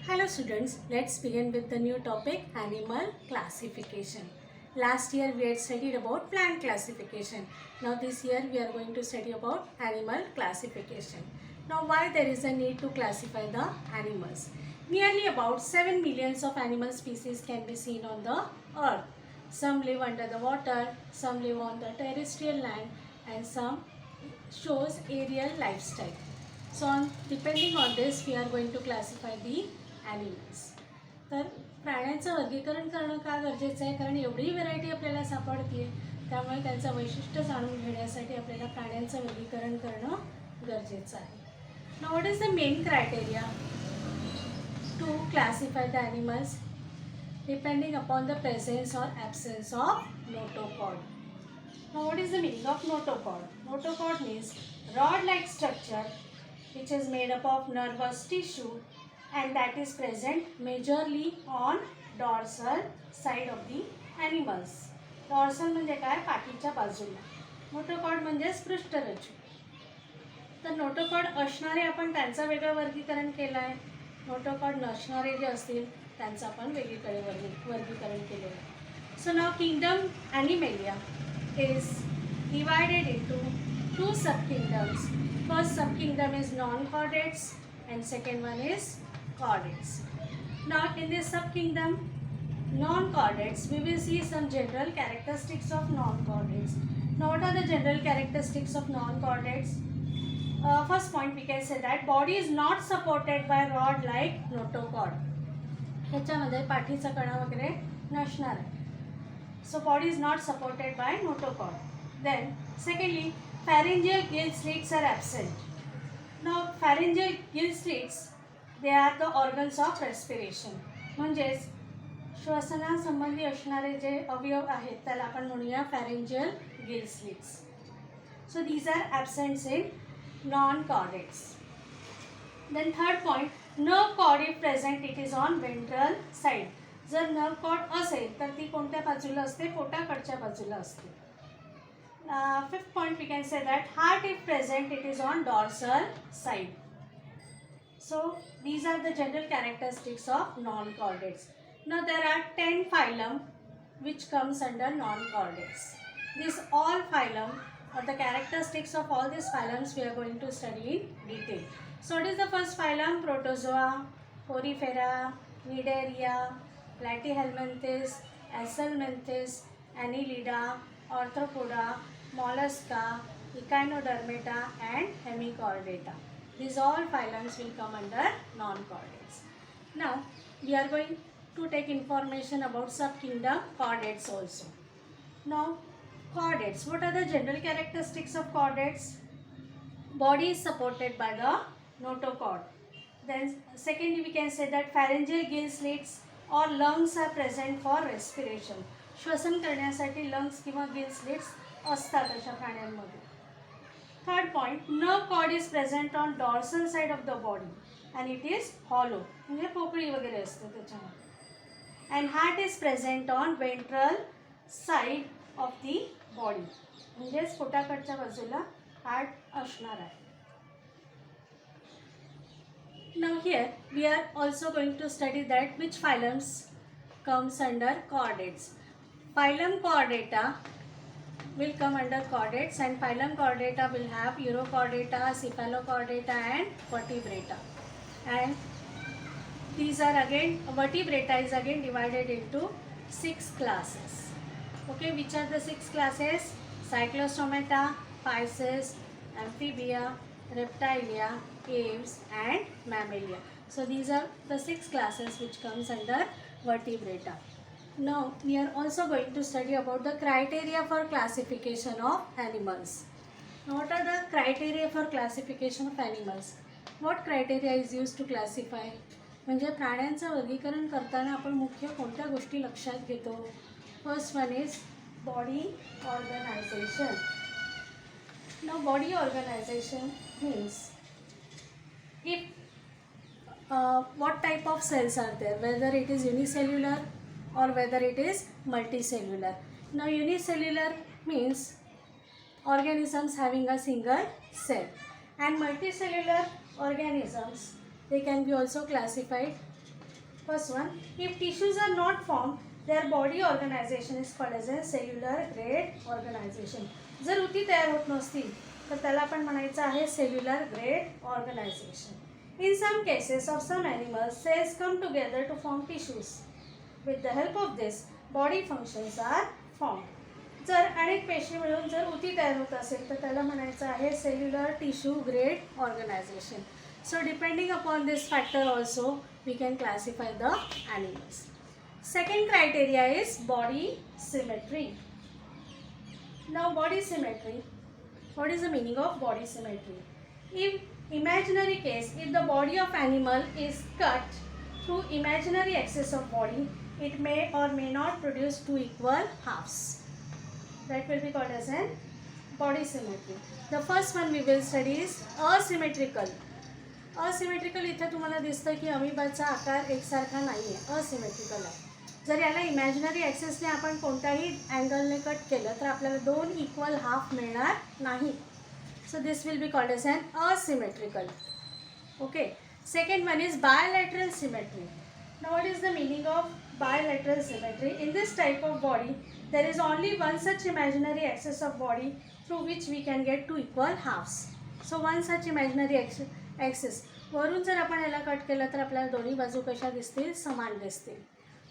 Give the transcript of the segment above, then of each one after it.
Hello students, let's begin with the new topic animal classification. Last year we had studied about plant classification. Now this year we are going to study about animal classification. Now why there is a need to classify the animals? Nearly about 7 millions of animal species can be seen on the earth. Some live under the water, some live on the terrestrial land and some shows aerial lifestyle. So depending on this we are going to classify the animals. तर प्राण्यांचं वर्गीकरण करणं का गरजेचं आहे? कारण एवढी variety आपल्याला सापडते आहे, त्यामुळे त्यांचं वैशिष्ट्य जाणून घेण्यासाठी आपल्याला प्राण्यांचं वर्गीकरण करणं गरजेचं आहे. Now what is the main criteria to classify the animals? Depending upon the presence or absence of notochord. Now what is the meaning of notochord? Notochord means rod-like structure which is made up of nervous tissue and that is present majorly on dorsal side of the animals. Dorsal म्हणजे काय? पाठीच्या बाजूला. Notochord म्हणजे पृष्ठरज्जू. तर notochord असणारे आपण त्यांचं वेगळं वर्गीकरण केलं आहे. नोटोकॉर्ड नसणारे जे असतील त्यांचं आपण वेगळीकडे वर्गीकरण केलेलं आहे. So now kingdom Animalia is divided into two subkingdoms. First subkingdom is non-chordates and second one is chordates. Now in this subkingdom non-chordates we will see some general characteristics of non-chordates. Now what are the general characteristics of non-chordates? First point we can say that body is not supported by rod like notochord. ह्याच्यामध्ये पाठीचा कणा वगैरे नसणार आहे. So body is not supported by notochord. Then secondly, pharyngeal gill slits are absent. Now pharyngeal gill slits, they are the organs of respiration. म्हणजेच श्वसनासंबंधी असणारे जे अवयव आहेत त्याला आपण म्हणूया pharyngeal gill slits. So these are absent in non-chordates. Then third point, nerve cord if present, it is on ventral side. जर nerve cord असेल तर ती कोणत्या बाजूला असते? पोटाकडच्या बाजूला असते. Fifth point we can say that heart if present it is on dorsal side. So these are the general characteristics of non chordates. Now there are 10 phylum which comes under non-chordates. This all phylum or the characteristics of all these phylums we are going to study in detail. So what is the first phylum? Protozoa, Porifera, Cnidaria, Platyhelminthes, Acelminthes, Annelida, Arthropoda, Mollusca, Echinodermata and Hemichordata. These all phylums will come under non-chordates. Now we are going to take information about subkingdom chordates also. Now chordates, what are the general characteristics of chordates? Body is supported by the notochord. Then secondly we can say that pharyngeal gill slits or lungs are present for respiration. श्वसन करण्यासाठी lungs किंवा gill slits असतात अशा प्राण्यांमध्ये. Third point, nerve cord is present on dorsal side of the body and it is hollow. म्हणजे पोकळी वगैरे असते त्याच्यामध्ये. And heart is present on ventral side of the body. म्हणजे पोटाकडच्या बाजूला हार्ट असणार आहे. Now here we are also going to study that which phylums comes under chordates. Phylum Chordata will come under chordates and phylum Chordata will have Urochordata, Cephalochordata and Vertebrata. And these are again, Vertebrata is again divided into 6 classes. Okay, which are the 6 classes? Cyclostomata, Pisces, Amphibia, Reptilia, Aves and Mammalia. So these are the 6 classes which comes under Vertebrata. Now we are also going to study about the criteria for classification of animals. Now what are the criteria for classification of animals? What criteria is used to classify? म्हणजे प्राण्यांचं वर्गीकरण करताना आपण मुख्य कोणत्या गोष्टी लक्षात घेतो? First one is body organization. Now body organization means if what type of cells are there, whether it is unicellular or whether it is multicellular. Now unicellular means organisms having a single cell and multicellular organisms, they can be also classified First one, if tissues are not formed, their body organization is called as a cellular grade organization. जर उती तयार होत नसतील तर त्याला आपण म्हणायचं आहे cellular grade organization. In some cases of some animals, cells come together to form tissues. With the help of this, body functions are formed. जर अनेक पेशी मिळून जर उती तयार होत असेल तर त्याला म्हणायचं आहे cellular tissue grade organization. So depending upon this factor also we can classify the animals. Second criteria is body symmetry. Now body symmetry. What is the meaning of body symmetry? In imaginary case, if the body of animal is cut through imaginary axis of body, it may or may not produce two equal halves. That will be called as an body symmetry. The first one we will study is asymmetrical. Asymmetrical इथे तुम्हाला दिसतं की अमिबाचा आकार एकसारखा नाही आहे, asymmetrical आहे. जर याला इमॅजिनरी ॲक्सेसने आपण कोणत्याही अँगलने कट केलं तर आपल्याला दोन इक्वल हाफ मिळणार नाही. So this will be called as an asymmetrical. Okay. Second one is bilateral symmetry. Now what is the meaning of bilateral symmetry? In this type of body, there is only one such imaginary axis of body through which we can get two equal halves. So one such imaginary axis. वरून जर आपण याला cut केलं तर आपल्याला दोन्ही बाजू कशा दिसतील, समान दिसतील.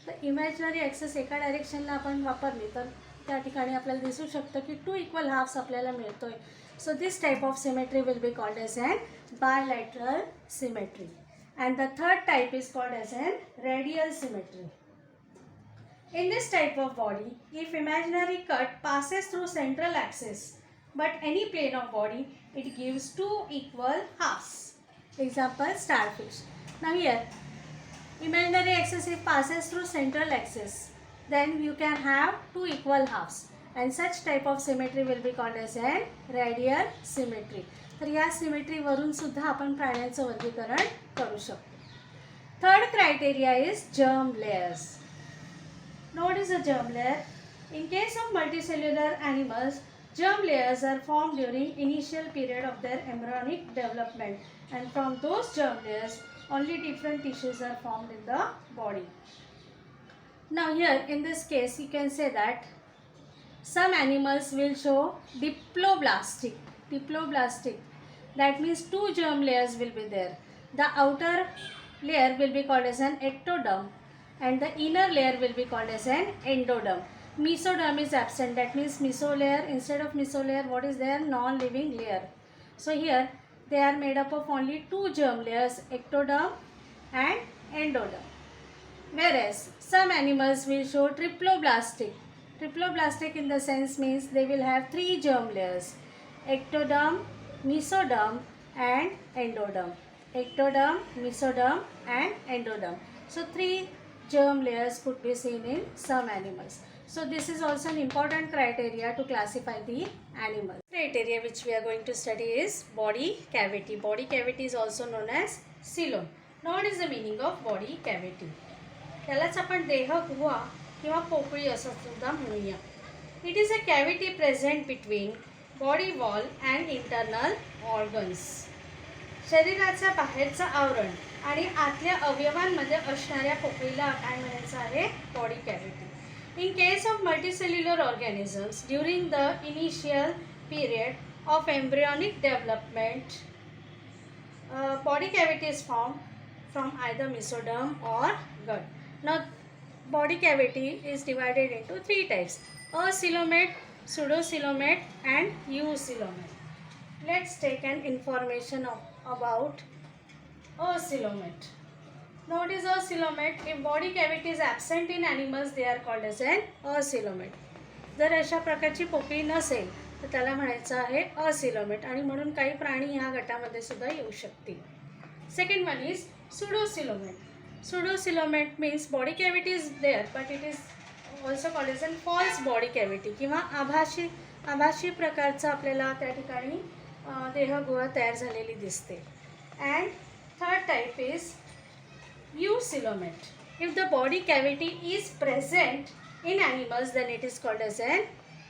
तर इमॅजिनरी ॲक्सेस एका डायरेक्शनला आपण वापरली तर त्या ठिकाणी आपल्याला दिसू शकतं की टू इक्वल हाफ्स आपल्याला मिळतोय. So this type of symmetry will be called as an bilateral symmetry. And the third type is called as an radial symmetry. In this type of body, if imaginary cut passes through central axis but any plane of body, it gives two equal halves. Example, starfish. Now here, imaginary axis if passes through central axis, then you can have two equal halves. And such type of symmetry will be called as an radial symmetry. तर या सिमेट्रीवरून सुद्धा आपण प्राण्यांचं वर्गीकरण करू शकतो. Third criteria is germ layers. What is a germ layer? In case of multicellular animals, germ layers are formed during initial period of their embryonic development, and from those germ layers only different tissues are formed in the body. Now here in this case you can say that some animals will show diploblastic. That means two germ layers will be there. The outer layer will be called as an ectoderm and the inner layer will be called as an endoderm. Mesoderm is absent. That means mesolayer, instead of mesolayer what is there? Non-living layer. So here they are made up of only two germ layers, ectoderm and endoderm. Whereas some animals will show triploblastic. Triploblastic in the sense means they will have three germ layers: ectoderm, mesoderm and endoderm. Ectoderm, mesoderm and endoderm. So three germ layers could be seen in some animals. So this is also an important criteria to classify the animals. Criteria which we are going to study is body cavity. Body cavity is also known as coelom. Now what is the meaning of body cavity? त्यालाच आपण देहगुहा किंवा पोकळी असं सुद्धा म्हणूया. It is a cavity present between body wall and internal organs. शरीराच्या बाहेरचं आवरण आणि आतल्या अवयवांमध्ये असणाऱ्या पोकळीला काय म्हणायचं आहे? Body cavity. In case of multicellular organisms, during the initial period of embryonic development, body cavity is formed from either mesoderm or gut. Now, body cavity is divided into three types: acoelomate, pseudocoelomate and eucoelomate. Let's take an information about acoelomate. Now what is acoelomate? If body cavity is absent in animals, they are called as an acoelomate. जर अशा प्रकारची पोकळी नसेल तर त्याला म्हणायचं आहे acoelomate आणि म्हणून काही प्राणी ह्या गटामध्ये सुद्धा येऊ शकतील. Second one is pseudocoelomate. Pseudocoelomate means body cavity is there but it is also called as a false body cavity किंवा आभासी प्रकारचा आपल्याला त्या ठिकाणी देहगुहा तयार झालेली दिसते. And third type is eucoelomate. If the body cavity is present in animals, then it is called as an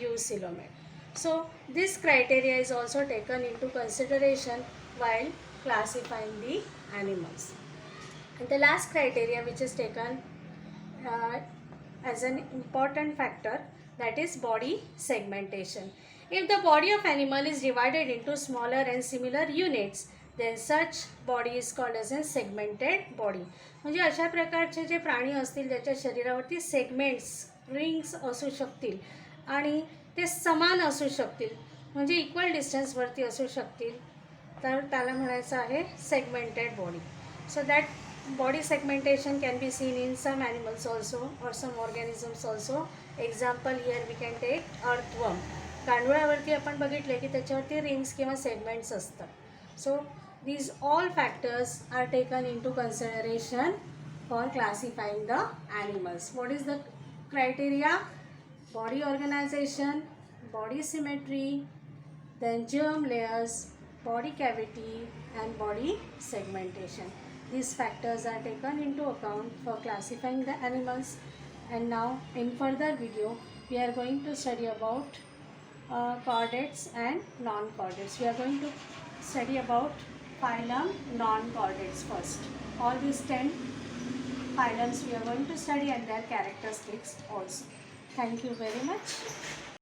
eucoelomate. So this criteria is also taken into consideration while classifying the animals. The last criteria which is taken as an important factor, that is body segmentation. If the body of animal is divided into smaller and similar units, then such body is called as a segmented body. म्हणजे अशा प्रकारचे जे प्राणी असतील ज्याच्या शरीरावरती segments rings असू शकतील आणि ते समान असू शकतील म्हणजे इक्वल डिस्टन्सवरती असू शकतील तर त्याला म्हणायचं आहे segmented body. So that body segmentation can be seen in some animals also or some organisms also. Example here we can take earthworm. गांडुळावरती आपण बघितले की त्याच्यावरती रिंग्स किंवा सेगमेंट्स असतात. सो these all factors are taken into consideration for classifying the animals. What is the criteria? Body organization, body symmetry, then germ layers, body cavity and body segmentation. These factors are taken into account for classifying the animals. And now in further video we are going to study about chordates and non-chordates. We are going to study about phylum non-chordates first. All these 10 phylums we are going to study and their characteristics also. Thank you very much.